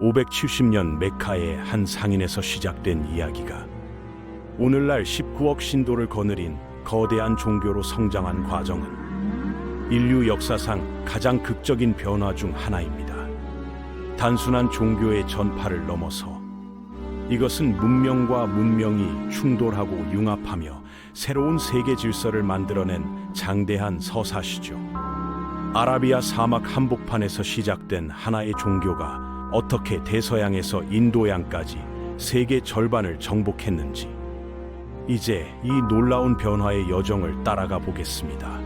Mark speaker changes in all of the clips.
Speaker 1: 570년 메카의 한 상인에서 시작된 이야기가 오늘날 19억 신도를 거느린 거대한 종교로 성장한 과정은 인류 역사상 가장 극적인 변화 중 하나입니다. 단순한 종교의 전파를 넘어서 이것은 문명과 문명이 충돌하고 융합하며 새로운 세계 질서를 만들어낸 장대한 서사시죠. 아라비아 사막 한복판에서 시작된 하나의 종교가 어떻게 대서양에서 인도양까지 세계 절반을 정복했는지, 이제 이 놀라운 변화의 여정을 따라가 보겠습니다.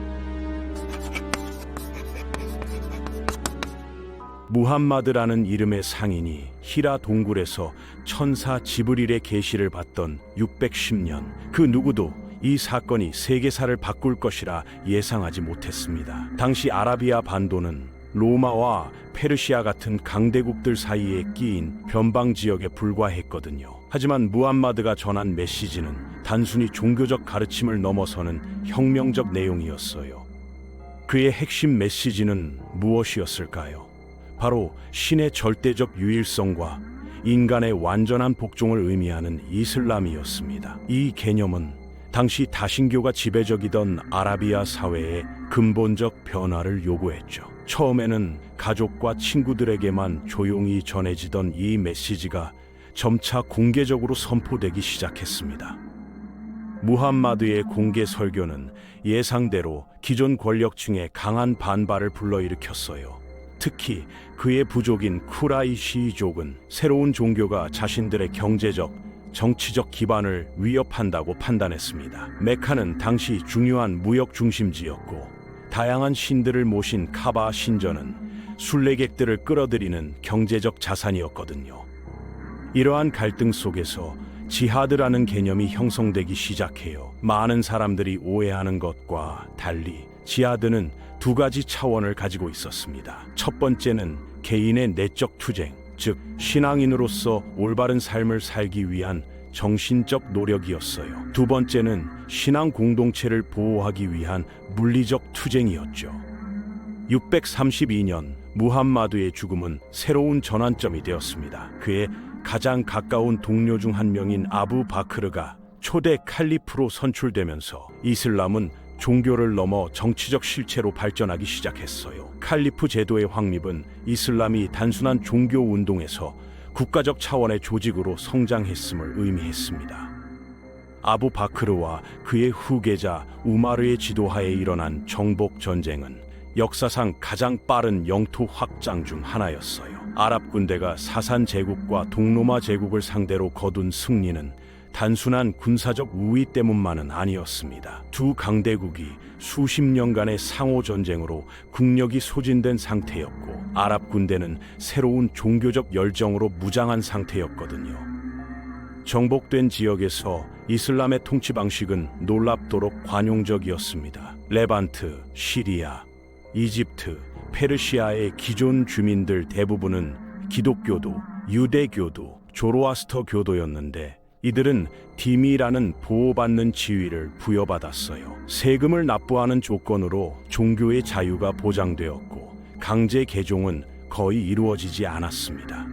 Speaker 1: 무함마드라는 이름의 상인이 히라 동굴에서 천사 지브릴의 계시를 받던 610년, 그 누구도 이 사건이 세계사를 바꿀 것이라 예상하지 못했습니다. 당시 아라비아 반도는 로마와 페르시아 같은 강대국들 사이에 끼인 변방 지역에 불과했거든요. 하지만 무함마드가 전한 메시지는 단순히 종교적 가르침을 넘어서는 혁명적 내용이었어요. 그의 핵심 메시지는 무엇이었을까요? 바로 신의 절대적 유일성과 인간의 완전한 복종을 의미하는 이슬람이었습니다. 이 개념은 당시 다신교가 지배적이던 아라비아 사회의 근본적 변화를 요구했죠. 처음에는 가족과 친구들에게만 조용히 전해지던 이 메시지가 점차 공개적으로 선포되기 시작했습니다. 무함마드의 공개 설교는 예상대로 기존 권력층의 강한 반발을 불러일으켰어요. 특히 그의 부족인 쿠라이시족은 새로운 종교가 자신들의 경제적, 정치적 기반을 위협한다고 판단했습니다. 메카는 당시 중요한 무역 중심지였고, 다양한 신들을 모신 카바 신전은 순례객들을 끌어들이는 경제적 자산이었거든요. 이러한 갈등 속에서 지하드라는 개념이 형성되기 시작해요. 많은 사람들이 오해하는 것과 달리 지하드는 두 가지 차원을 가지고 있었습니다. 첫 번째는 개인의 내적 투쟁, 즉 신앙인으로서 올바른 삶을 살기 위한 정신적 노력이었어요. 두 번째는 신앙 공동체를 보호하기 위한 물리적 투쟁이었죠. 632년 무함마드의 죽음은 새로운 전환점이 되었습니다. 그의 가장 가까운 동료 중 한 명인 아부 바크르가 초대 칼리프로 선출되면서 이슬람은 종교를 넘어 정치적 실체로 발전하기 시작했어요. 칼리프 제도의 확립은 이슬람이 단순한 종교 운동에서 국가적 차원의 조직으로 성장했음을 의미했습니다. 아부 바크르와 그의 후계자 우마르의 지도하에 일어난 정복 전쟁은 역사상 가장 빠른 영토 확장 중 하나였어요. 아랍 군대가 사산 제국과 동로마 제국을 상대로 거둔 승리는 단순한 군사적 우위 때문만은 아니었습니다. 두 강대국이 수십 년간의 상호 전쟁으로 국력이 소진된 상태였고, 아랍 군대는 새로운 종교적 열정으로 무장한 상태였거든요. 정복된 지역에서 이슬람의 통치 방식은 놀랍도록 관용적이었습니다. 레반트, 시리아, 이집트, 페르시아의 기존 주민들 대부분은 기독교도, 유대교도, 조로아스터 교도였는데, 이들은 디미라는 보호받는 지위를 부여받았어요. 세금을 납부하는 조건으로 종교의 자유가 보장되었고, 강제 개종은 거의 이루어지지 않았습니다.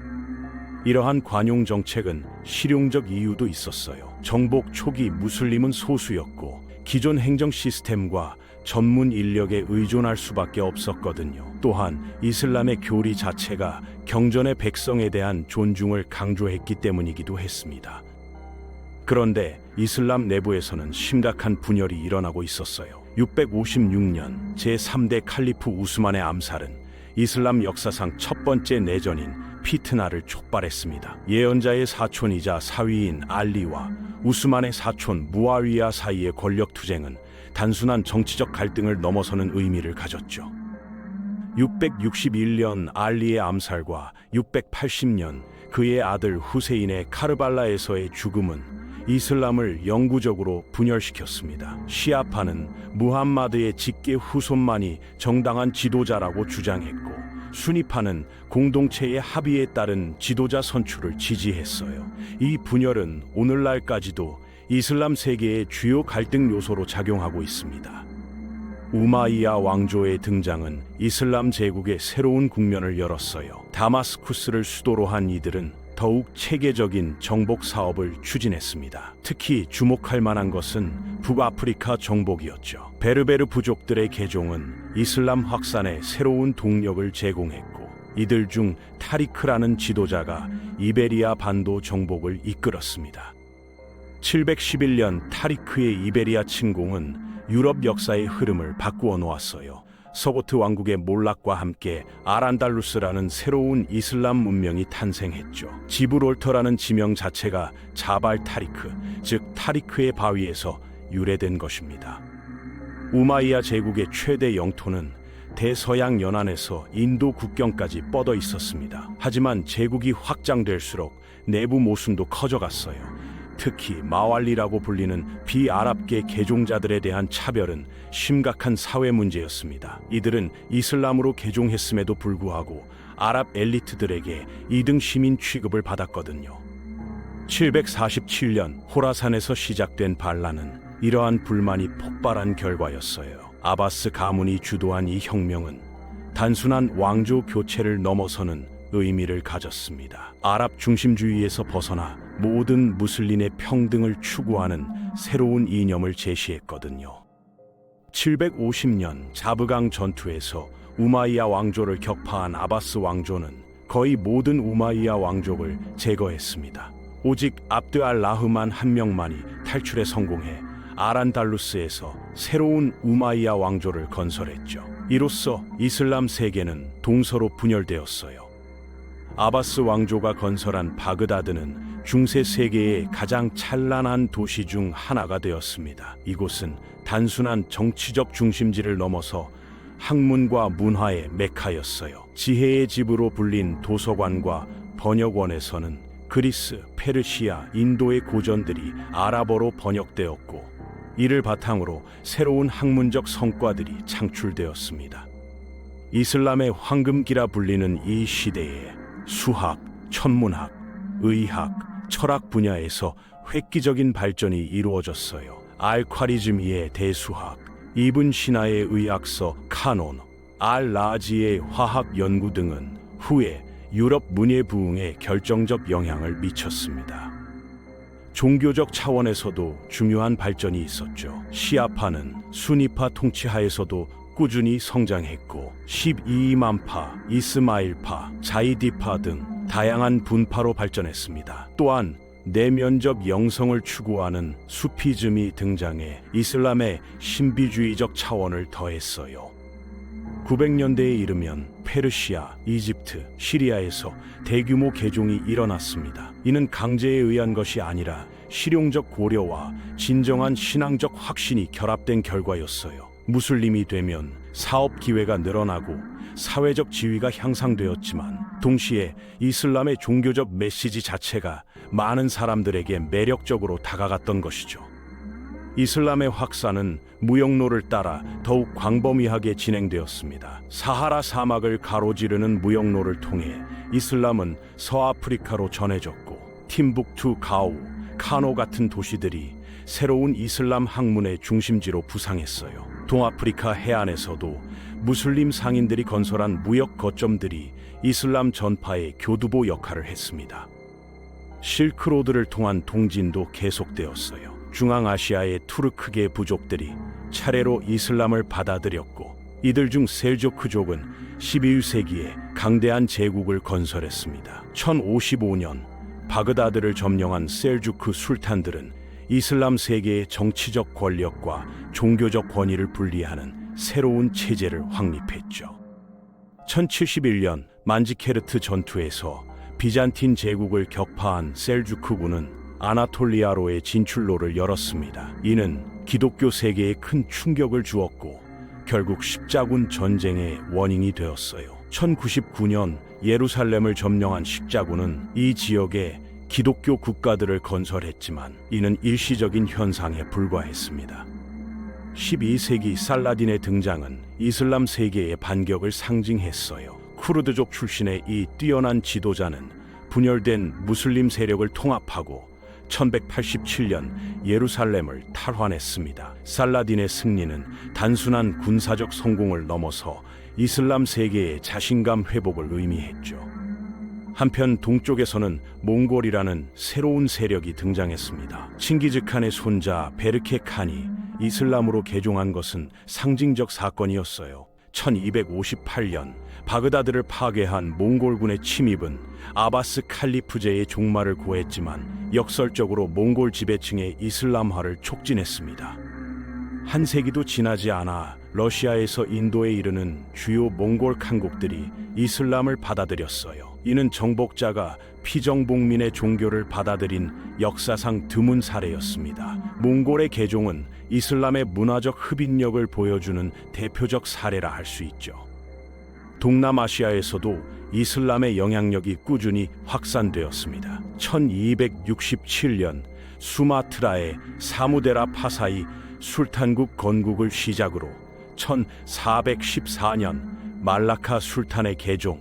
Speaker 1: 이러한 관용 정책은 실용적 이유도 있었어요. 정복 초기 무슬림은 소수였고, 기존 행정 시스템과 전문 인력에 의존할 수밖에 없었거든요. 또한 이슬람의 교리 자체가 경전의 백성에 대한 존중을 강조했기 때문이기도 했습니다. 그런데 이슬람 내부에서는 심각한 분열이 일어나고 있었어요. 656년 제3대 칼리프 우스만의 암살은 이슬람 역사상 첫 번째 내전인 피트나를 촉발했습니다. 예언자의 사촌이자 사위인 알리와 우스만의 사촌 무아위야 사이의 권력 투쟁은 단순한 정치적 갈등을 넘어서는 의미를 가졌죠. 661년 알리의 암살과 680년 그의 아들 후세인의 카르발라에서의 죽음은 이슬람을 영구적으로 분열시켰습니다. 시아파는 무함마드의 직계 후손만이 정당한 지도자라고 주장했고, 수니파는 공동체의 합의에 따른 지도자 선출을 지지했어요. 이 분열은 오늘날까지도 이슬람 세계의 주요 갈등 요소로 작용하고 있습니다. 우마이야 왕조의 등장은 이슬람 제국의 새로운 국면을 열었어요. 다마스쿠스를 수도로 한 이들은 더욱 체계적인 정복 사업을 추진했습니다. 특히 주목할 만한 것은 북아프리카 정복이었죠. 베르베르 부족들의 개종은 이슬람 확산에 새로운 동력을 제공했고, 이들 중 타리크라는 지도자가 이베리아 반도 정복을 이끌었습니다. 711년 타리크의 이베리아 침공은 유럽 역사의 흐름을 바꾸어 놓았어요. 서고트 왕국의 몰락과 함께 아란달루스라는 새로운 이슬람 문명이 탄생했죠. 지브롤터라는 지명 자체가 자발 타리크, 즉 타리크의 바위에서 유래된 것입니다. 우마이야 제국의 최대 영토는 대서양 연안에서 인도 국경까지 뻗어 있었습니다. 하지만 제국이 확장될수록 내부 모순도 커져갔어요. 특히 마왈리라고 불리는 비아랍계 개종자들에 대한 차별은 심각한 사회 문제였습니다. 이들은 이슬람으로 개종했음에도 불구하고 아랍 엘리트들에게 2등 시민 취급을 받았거든요. 747년 호라산에서 시작된 반란은 이러한 불만이 폭발한 결과였어요. 아바스 가문이 주도한 이 혁명은 단순한 왕조 교체를 넘어서는 의미를 가졌습니다. 아랍 중심주의에서 벗어나 모든 무슬림의 평등을 추구하는 새로운 이념을 제시했거든요. 750년 자브강 전투에서 우마이야 왕조를 격파한 아바스 왕조는 거의 모든 우마이야 왕족을 제거했습니다. 오직 압드 알 라흐만 한 명만이 탈출에 성공해 아란달루스에서 새로운 우마이야 왕조를 건설했죠. 이로써 이슬람 세계는 동서로 분열되었어요. 아바스 왕조가 건설한 바그다드는 중세 세계의 가장 찬란한 도시 중 하나가 되었습니다. 이곳은 단순한 정치적 중심지를 넘어서 학문과 문화의 메카였어요. 지혜의 집으로 불린 도서관과 번역원에서는 그리스, 페르시아, 인도의 고전들이 아랍어로 번역되었고, 이를 바탕으로 새로운 학문적 성과들이 창출되었습니다. 이슬람의 황금기라 불리는 이 시대에 수학, 천문학, 의학, 철학 분야에서 획기적인 발전이 이루어졌어요. 알콰리즈미의 대수학, 이븐 시나의 의학서 카논, 알-라지의 화학 연구 등은 후에 유럽 문예 부흥에 결정적 영향을 미쳤습니다. 종교적 차원에서도 중요한 발전이 있었죠. 시아파는 수니파 통치하에서도 꾸준히 성장했고, 12이맘파, 이스마일파, 자이디파 등 다양한 분파로 발전했습니다. 또한 내면적 영성을 추구하는 수피즘이 등장해 이슬람의 신비주의적 차원을 더했어요. 900년대에 이르면 페르시아, 이집트, 시리아에서 대규모 개종이 일어났습니다. 이는 강제에 의한 것이 아니라 실용적 고려와 진정한 신앙적 확신이 결합된 결과였어요. 무슬림이 되면 사업 기회가 늘어나고 사회적 지위가 향상되었지만, 동시에 이슬람의 종교적 메시지 자체가 많은 사람들에게 매력적으로 다가갔던 것이죠. 이슬람의 확산은 무역로를 따라 더욱 광범위하게 진행되었습니다. 사하라 사막을 가로지르는 무역로를 통해 이슬람은 서아프리카로 전해졌고, 팀북투, 가우, 카노 같은 도시들이 새로운 이슬람 학문의 중심지로 부상했어요. 동아프리카 해안에서도 무슬림 상인들이 건설한 무역 거점들이 이슬람 전파의 교두보 역할을 했습니다. 실크로드를 통한 통진도 계속되었어요. 중앙아시아의 투르크계 부족들이 차례로 이슬람을 받아들였고, 이들 중 셀조크족은 11세기에 강대한 제국을 건설했습니다. 1055년 바그다드를 점령한 셀주크 술탄들은 이슬람 세계의 정치적 권력과 종교적 권위를 분리하는 새로운 체제를 확립했죠. 1071년 만지케르트 전투에서 비잔틴 제국을 격파한 셀주크군은 아나톨리아로의 진출로를 열었습니다. 이는 기독교 세계에 큰 충격을 주었고, 결국 십자군 전쟁의 원인이 되었어요. 1099년 예루살렘을 점령한 십자군은 이 지역에 기독교 국가들을 건설했지만, 이는 일시적인 현상에 불과했습니다. 12세기 살라딘의 등장은 이슬람 세계의 반격을 상징했어요. 쿠르드족 출신의 이 뛰어난 지도자는 분열된 무슬림 세력을 통합하고 1187년 예루살렘을 탈환했습니다. 살라딘의 승리는 단순한 군사적 성공을 넘어서 이슬람 세계의 자신감 회복을 의미했죠. 한편 동쪽에서는 몽골이라는 새로운 세력이 등장했습니다. 칭기즈칸의 손자 베르케 칸이 이슬람으로 개종한 것은 상징적 사건이었어요. 1258년 바그다드를 파괴한 몽골군의 침입은 아바스 칼리프제의 종말을 고했지만 역설적으로 몽골 지배층의 이슬람화를 촉진했습니다. 한 세기도 지나지 않아 러시아에서 인도에 이르는 주요 몽골 칸국들이 이슬람을 받아들였어요. 이는 정복자가 피정복민의 종교를 받아들인 역사상 드문 사례였습니다. 몽골의 개종은 이슬람의 문화적 흡인력을 보여주는 대표적 사례라 할 수 있죠. 동남아시아에서도 이슬람의 영향력이 꾸준히 확산되었습니다. 1267년 수마트라의 사무데라 파사이 술탄국 건국을 시작으로 1414년 말라카 술탄의 개종,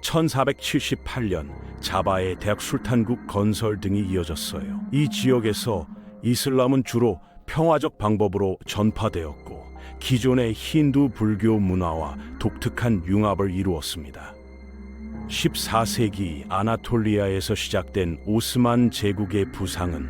Speaker 1: 1478년 자바의 대학 술탄국 건설 등이 이어졌어요. 이 지역에서 이슬람은 주로 평화적 방법으로 전파되었고 기존의 힌두 불교 문화와 독특한 융합을 이루었습니다. 14세기 아나톨리아에서 시작된 오스만 제국의 부상은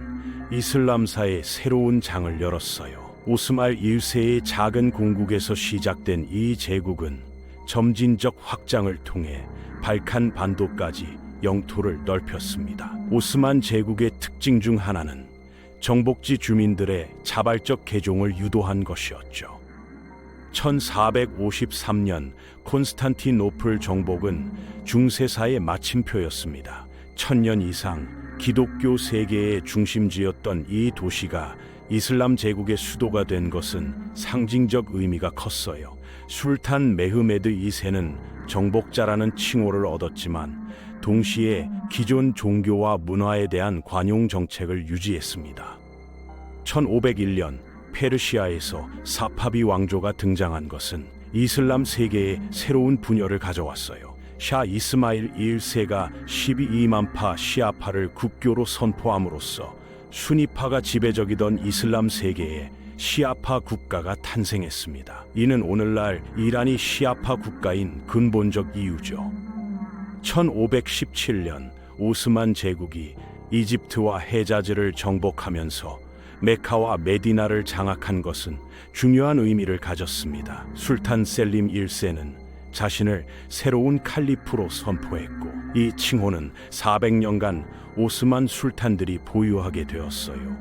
Speaker 1: 이슬람사의 새로운 장을 열었어요. 오스말 1세의 작은 공국에서 시작된 이 제국은 점진적 확장을 통해 발칸 반도까지 영토를 넓혔습니다. 오스만 제국의 특징 중 하나는 정복지 주민들의 자발적 개종을 유도한 것이었죠. 1453년 콘스탄티노플 정복은 중세사의 마침표였습니다. 1000년 이상 기독교 세계의 중심지였던 이 도시가 이슬람 제국의 수도가 된 것은 상징적 의미가 컸어요. 술탄 메흐메드 2세는 정복자라는 칭호를 얻었지만 동시에 기존 종교와 문화에 대한 관용 정책을 유지했습니다. 1501년 페르시아에서 사파비 왕조가 등장한 것은 이슬람 세계에 새로운 분열을 가져왔어요. 샤 이스마일 1세가 12이만파 시아파를 국교로 선포함으로써 수니파가 지배적이던 이슬람 세계에 시아파 국가가 탄생했습니다. 이는 오늘날 이란이 시아파 국가인 근본적 이유죠. 1517년 오스만 제국이 이집트와 헤자즈를 정복하면서 메카와 메디나를 장악한 것은 중요한 의미를 가졌습니다. 술탄 셀림 1세는 자신을 새로운 칼리프로 선포했고 이 칭호는 400년간 오스만 술탄들이 보유하게 되었어요.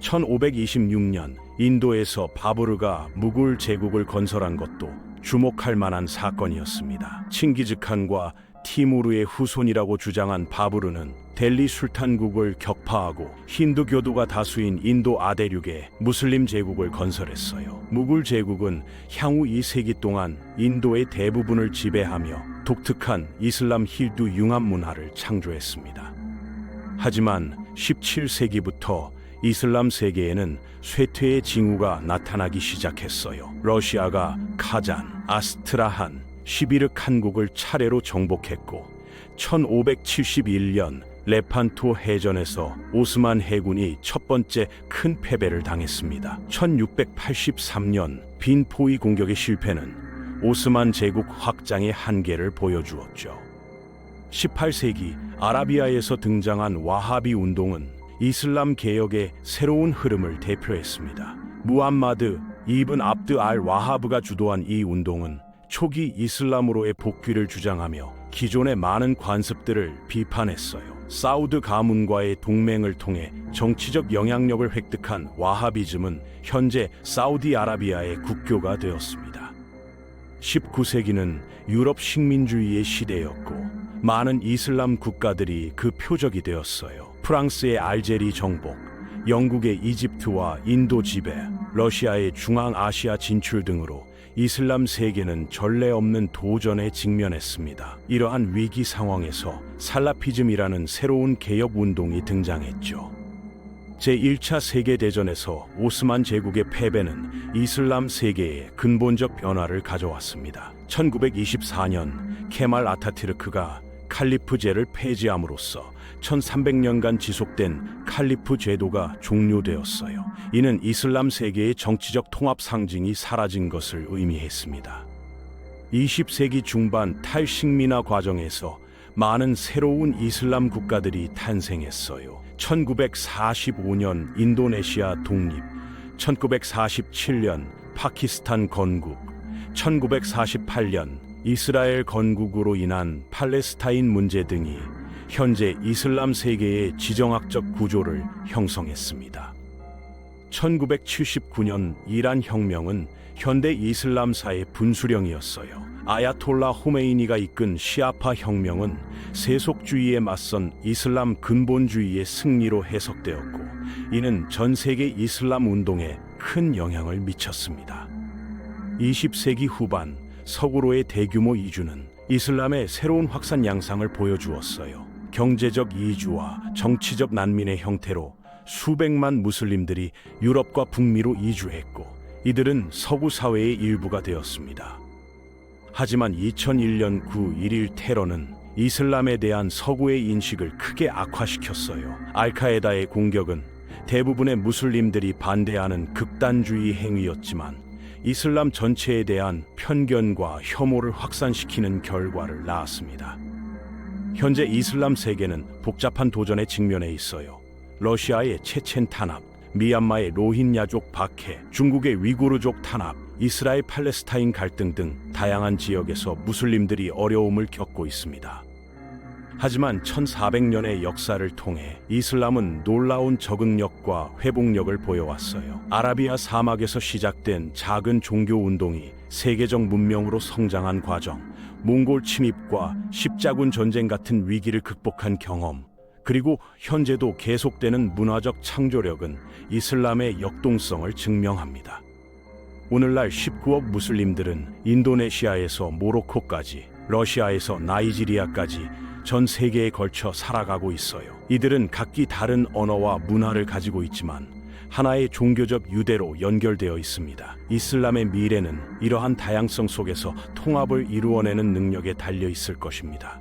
Speaker 1: 1526년 인도에서 바부르가 무굴 제국을 건설한 것도 주목할 만한 사건이었습니다. 칭기즈칸과 티무르의 후손이라고 주장한 바부르는 델리 술탄국을 격파하고 힌두교도가 다수인 인도 아대륙에 무슬림 제국을 건설했어요. 무굴 제국은 향후 2세기 동안 인도의 대부분을 지배하며 독특한 이슬람 힌두 융합 문화를 창조했습니다. 하지만 17세기부터 이슬람 세계에는 쇠퇴의 징후가 나타나기 시작했어요. 러시아가 카잔, 아스트라한, 시비르 칸국을 차례로 정복했고 1571년 레판토 해전에서 오스만 해군이 첫 번째 큰 패배를 당했습니다. 1683년 빈포이 공격의 실패는 오스만 제국 확장의 한계를 보여주었죠. 18세기 아라비아에서 등장한 와하비 운동은 이슬람 개혁의 새로운 흐름을 대표했습니다. 무함마드 이븐 압드 알 와하브가 주도한 이 운동은 초기 이슬람으로의 복귀를 주장하며 기존의 많은 관습들을 비판했어요. 사우드 가문과의 동맹을 통해 정치적 영향력을 획득한 와하비즘은 현재 사우디아라비아의 국교가 되었습니다. 19세기는 유럽 식민주의의 시대였고 많은 이슬람 국가들이 그 표적이 되었어요. 프랑스의 알제리 정복, 영국의 이집트와 인도 지배, 러시아의 중앙아시아 진출 등으로 이슬람 세계는 전례 없는 도전에 직면했습니다. 이러한 위기 상황에서 살라피즘이라는 새로운 개혁 운동이 등장했죠. 제1차 세계대전에서 오스만 제국의 패배는 이슬람 세계에 근본적 변화를 가져왔습니다. 1924년 케말 아타투르크가 칼리프제를 폐지함으로써 1300년간 지속된 칼리프 제도가 종료되었어요. 이는 이슬람 세계의 정치적 통합 상징이 사라진 것을 의미했습니다. 20세기 중반 탈식민화 과정에서 많은 새로운 이슬람 국가들이 탄생했어요. 1945년 인도네시아 독립, 1947년 파키스탄 건국, 1948년 이스라엘 건국으로 인한 팔레스타인 문제 등이 현재 이슬람 세계의 지정학적 구조를 형성했습니다. 1979년 이란 혁명은 현대 이슬람사의 분수령이었어요. 아야톨라 호메이니가 이끈 시아파 혁명은 세속주의에 맞선 이슬람 근본주의의 승리로 해석되었고, 이는 전 세계 이슬람 운동에 큰 영향을 미쳤습니다. 20세기 후반 서구로의 대규모 이주는 이슬람의 새로운 확산 양상을 보여주었어요. 경제적 이주와 정치적 난민의 형태로 수백만 무슬림들이 유럽과 북미로 이주했고, 이들은 서구 사회의 일부가 되었습니다. 하지만 2001년 9.11 테러는 이슬람에 대한 서구의 인식을 크게 악화시켰어요. 알카에다의 공격은 대부분의 무슬림들이 반대하는 극단주의 행위였지만 이슬람 전체에 대한 편견과 혐오를 확산시키는 결과를 낳았습니다. 현재 이슬람 세계는 복잡한 도전에 직면해 있어요. 러시아의 체첸 탄압, 미얀마의 로힝야족 박해, 중국의 위구르족 탄압, 이스라엘 팔레스타인 갈등 등 다양한 지역에서 무슬림들이 어려움을 겪고 있습니다. 하지만 1400년의 역사를 통해 이슬람은 놀라운 적응력과 회복력을 보여왔어요. 아라비아 사막에서 시작된 작은 종교 운동이 세계적 문명으로 성장한 과정, 몽골 침입과 십자군 전쟁 같은 위기를 극복한 경험, 그리고 현재도 계속되는 문화적 창조력은 이슬람의 역동성을 증명합니다. 오늘날 19억 무슬림들은 인도네시아에서 모로코까지, 러시아에서 나이지리아까지 전 세계에 걸쳐 살아가고 있어요. 이들은 각기 다른 언어와 문화를 가지고 있지만 하나의 종교적 유대로 연결되어 있습니다. 이슬람의 미래는 이러한 다양성 속에서 통합을 이루어내는 능력에 달려 있을 것입니다.